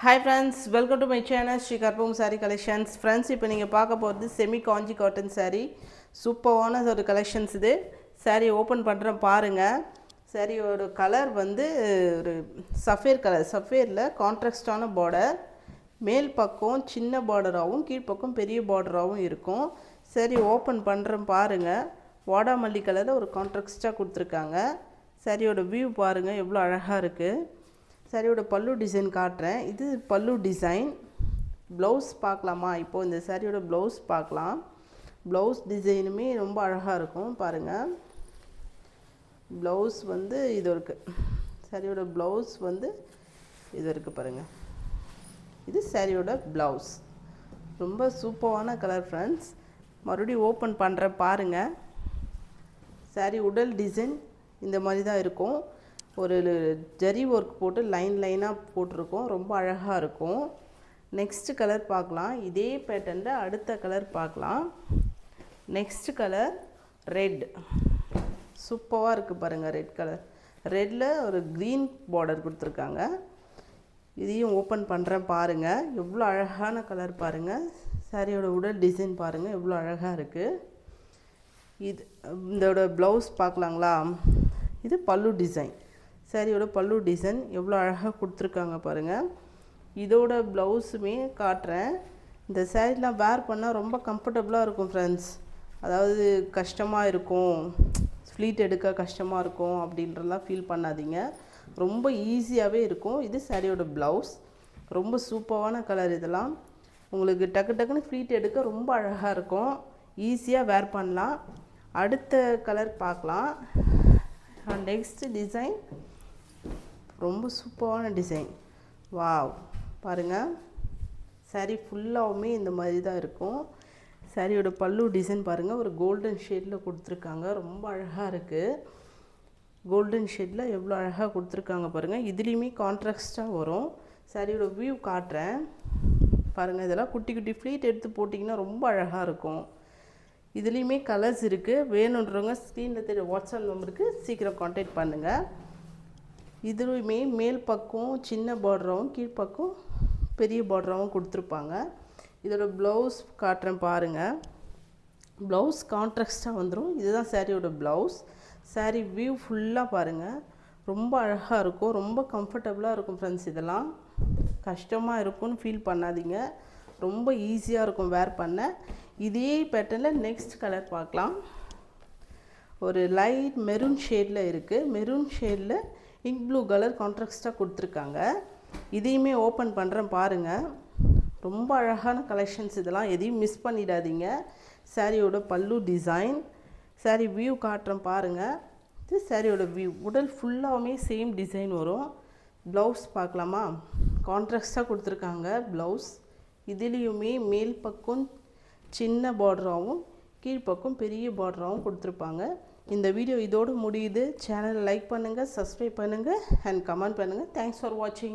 Hi friends, welcome to my channel Sri Karpum Saree Collections. Friends, இப்போ நீங்க பார்க்க போறது செமி காஞ்சி காட்டன் saree. சூப்பரான ஒரு collections இது. saree ஓபன் பண்றேன் பாருங்க. saree ஒரு கலர் வந்து ஒரு சஃபேர் கலர். சஃபேர்ல கான்ட்ராஸ்டான border. மேல் பக்கம் சின்ன borderாவும் கீழ் பக்கம் பெரிய borderாவும் இருக்கும். saree ஓபன் பண்றேன் பாருங்க. வாடாமல்லி கலர்ல ஒரு கான்ட்ராஸ்டா கொடுத்திருக்காங்க. saree-ஓட view பாருங்க எவ்வளவு அழகா இருக்கு. சாரியோட பல்லு டிசைன் காட்டுறேன். இது பல்லு டிசைன். ப்ளவுஸ் பார்க்கலாமா? இப்போ இந்த சாரியோட ப்ளவுஸ் பார்க்கலாம். ப்ளவுஸ் டிசைனுமே ரொம்ப அழகாக இருக்கும் பாருங்கள். ப்ளவுஸ் வந்து இது இருக்குது. சாரியோட ப்ளவுஸ் வந்து இது இருக்குது பாருங்கள். இது சாரியோட ப்ளவுஸ். ரொம்ப சூப்பரான கலர் ஃப்ரெண்ட்ஸ். மறுபடியும் ஓப்பன் பண்ணுறேன் பாருங்கள். சாரி உடல் டிசைன் இந்த மாதிரி தான் இருக்கும். ஒரு ஜரி ஒர்க் போட்டு லைன் லைனாக போட்டிருக்கோம். ரொம்ப அழகாக இருக்கும். நெக்ஸ்ட் கலர் பார்க்கலாம். இதே பேட்டர்னில் அடுத்த கலர் பார்க்கலாம். Next colour red. சூப்பராக இருக்குது பாருங்கள். Red colour. ரெட்டில் ஒரு க்ரீன் பார்டர் கொடுத்துருக்காங்க. இதையும் ஓப்பன் பண்ணுறேன் பாருங்கள். எவ்வளோ அழகான கலர் பாருங்கள். சாரியோட உடல் டிசைன் பாருங்கள் எவ்வளோ அழகாக இருக்குது. இது இதோட ப்ளவுஸ் பார்க்கலாங்களா? இது பல்லு டிசைன். சாரியோட பல்லு டிசைன் எவ்வளோ அழகாக கொடுத்துருக்காங்க பாருங்கள். இதோட ப்ளவுஸுமே காட்டுறேன். இந்த சாரீலாம் வேர் பண்ணால் ரொம்ப கம்ஃபர்டபுளாக இருக்கும் ஃப்ரெண்ட்ஸ். அதாவது கஷ்டமாக இருக்கும், ஃப்ளீட் எடுக்க கஷ்டமாக இருக்கும் அப்படின்றலாம் ஃபீல் பண்ணாதீங்க. ரொம்ப ஈஸியாகவே இருக்கும். இது சாரியோட ப்ளவுஸ். ரொம்ப சூப்பரான கலர். இதெல்லாம் உங்களுக்கு டக்கு டக்குன்னு ஃப்ளீட் எடுக்க ரொம்ப அழகாக இருக்கும். ஈஸியாக வேர் பண்ணலாம். அடுத்த கலர் பார்க்கலாம். நெக்ஸ்ட் டிசைன் ரொம்ப சூப்பரான டிசைன். வாவ் பாருங்கள். சாரீ ஃபுல்லாகவுமே இந்த மாதிரி தான் இருக்கும். சாரியோட பல்லு டிசைன் பாருங்கள். ஒரு கோல்டன் ஷேடில் கொடுத்துருக்காங்க. ரொம்ப அழகாக இருக்குது. கோல்டன் ஷேடில் எவ்வளோ அழகாக கொடுத்துருக்காங்க பாருங்கள். இதுலேயுமே கான்ட்ராஸ்டாக வரும். சாரியோட வியூ காட்டுறேன் பாருங்கள். இதெல்லாம் குட்டி குட்டி ஃப்ளீட் எடுத்து போட்டிங்கன்னா ரொம்ப அழகாக இருக்கும். இதுலேயுமே கலர்ஸ் இருக்குது. வேணுன்றவங்க ஸ்க்ரீனில் தெரிய வாட்ஸ்அப் நம்பருக்கு சீக்கிரம் கான்டாக்ட் பண்ணுங்கள். இதுலையுமே மேல் பக்கம் சின்ன பார்டராகவும் கீழ்ப்பக்கம் பெரிய பார்டராகவும் கொடுத்துருப்பாங்க. இதோட ப்ளவுஸ் காட்டுறேன் பாருங்கள். ப்ளவுஸ் கான்ட்ராஸ்டாக வந்துடும். இதுதான் சாரியோட ப்ளவுஸ். சாரீ வியூ ஃபுல்லாக பாருங்கள். ரொம்ப அழகாக இருக்கும். ரொம்ப கம்ஃபர்டபுளாக இருக்கும் ஃப்ரெண்ட்ஸ். இதெல்லாம் கஷ்டமாக இருக்கும்னு ஃபீல் பண்ணாதீங்க. ரொம்ப ஈஸியாக இருக்கும் வேர் பண்ண. இதே பேட்டர்னில் நெக்ஸ்ட் கலர் பார்க்கலாம். ஒரு லைட் மெரூன் ஷேடில் இருக்குது. மெரூன் ஷேடில் இங்க் ப்ளூ கலர் கான்ட்ராஸ்டாக கொடுத்துருக்காங்க. இதையுமே ஓப்பன் பண்ணுறேன் பாருங்கள். ரொம்ப அழகான கலெக்ஷன்ஸ். இதெல்லாம் எதையும் மிஸ் பண்ணிடாதீங்க. சாரியோட பல்லு டிசைன். சாரி வியூ காட்டுறேன் பாருங்கள். இது சாரியோட வியூ. உடல் ஃபுல்லாகவுமே சேம் டிசைன் வரும். ப்ளவுஸ் பார்க்கலாமா? கான்ட்ராஸ்டாக கொடுத்துருக்காங்க ப்ளவுஸ். இதுலேயுமே மேல் பக்கம் சின்ன பார்டராகவும் கீழ்ப்பக்கம் பெரிய பார்டராகவும் கொடுத்துருப்பாங்க. இந்த வீடியோ இதோடு முடியுது. சேனலை லைக் பண்ணுங்கள், சப்ஸ்கிரைப் பண்ணுங்கள் அண்ட் கமெண்ட் பண்ணுங்கள். தேங்க்ஸ் ஃபார் வாட்சிங்.